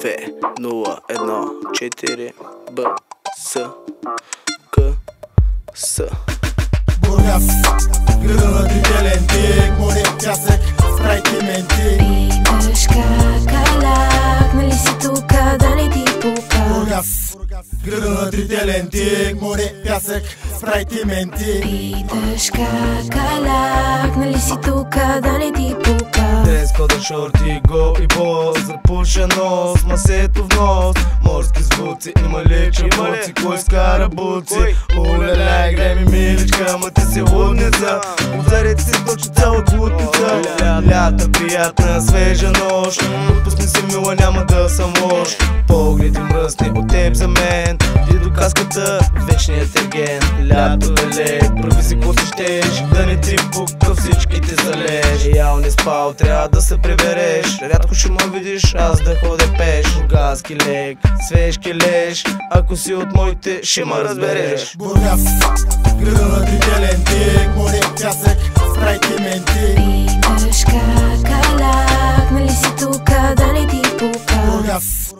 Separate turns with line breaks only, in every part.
В01 Б С К С.
Бургас, града на трите ленти, море, пясък, спрайт и менти.
Питаш какаляк, нали си тука, да не ти пука.
Бургас, града на трите ленти, море, пясък, спрайт и менти.
Питаш какаляк, нали си тука, да не ти пука.
Дрес-кода, шорти, го и бос, запуша нос, масето в нос. Морски звуци, има ли чабуци, кой скара буци? Оле-ле, грей ми миличка, ама ти си лудница. Обзарете си точно цяла глутница. Лята приятна, свежа нощ, отпусни си мила, няма да съм лош. Погледи мръсни от теб за мен, ти до каската, вечният ерген. Лято е лек, прави си какво си щеш, да не ти пука, всички ти залеж. Ял не спал, трябва да се прибереш, рядко ще ме видиш, аз да ходя пеш. Бургаски лек, свеж келеш, ако си от моите, ще ме разбереш.
Бургас, града на трите ленти, море, пясък, спрайт и менти.
Питаш какаляк, нали си тука, да не ти пука.
Бургас,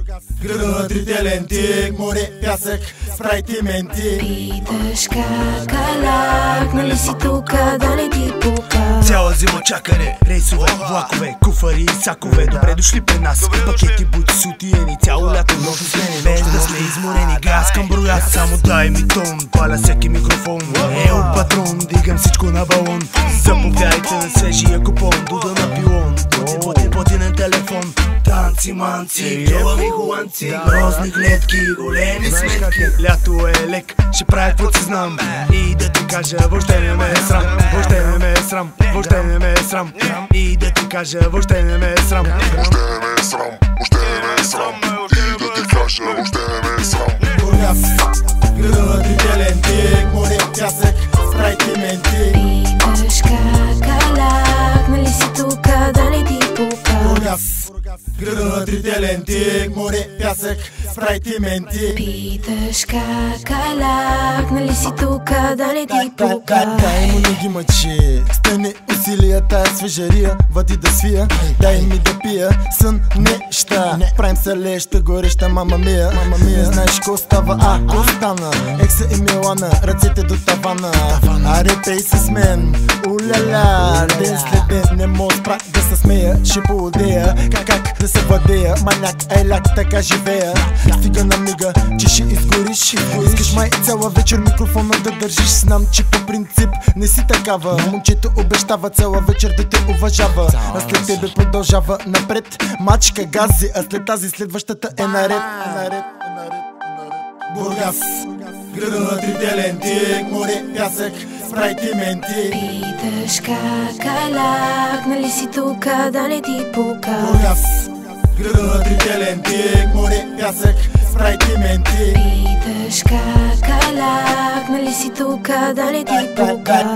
града на трите ленти, море, пясък, спрайт и менти.
Питаш какаляк, нали си тука, да не ти пука.
Цяла зима чакане, рейсове, влакове, куфари и сакове. Добре дошли при нас, пакети, бути, сутиени. Цяло лято много смени, без да сме изморени. Газ към Бургас, само дай ми тон, паля всеки микрофон. Ел патрон, дигам всичко на балон. Заповядайте на свежия купон, дуда на пилон. Плати на телефон. Танци, манци, джолави холандци, грозни гледки, големи сметки. Лято е лек, ще правя каквото си знам. И да ти кажа, въобще не ме е срам. Въобще не ме е срам, въобще не ме е срам. И да ти кажа, въобще не ме е срам.
Въобще не ме е срам, въобще не ме е срам. И да ти кажа, въобще не ме е срам.
Бургас, града на трите ленти, море, пясък, спрайт и менти.
Питаш какаляк, нали си тука, да не ти пука.
Бургас, града на трите ленти, море, пясък, спрайт и менти.
Питаш какаляк, нали си тука, да не ти пука.
Дай му не ги мъчи, стане усилия, тая свежария, вади да свия. Дай ми да пия, сън неща, правим се леща, гореща, мама мия. Не знаеш ко става, ко стана. Екса и Милана, ръцете до тавана. Аре пей с мен, уляля. Ден след ден не мога спра да се смея. Ще поудея, как да се владея. Маняк, айляк, така живея. Стига на мига, че ще изгориш. Искаш май цяла вечер микрофона да държиш. Знам, че по принцип не си такава. Момчето обещава цяла вечер да те уважава. А след тебе продължава напред. Мачка, гази, а след тази следващата е наред. Бургас, града на трите ленти, море, пясък, спрайт и менти.
Питаш какаляк, нали си тука, да не ти пука.
Бургас, града на трите ленти, море, пясък, спрайт и менти.
Питаш какаляк, нали си тука, да не ти пука.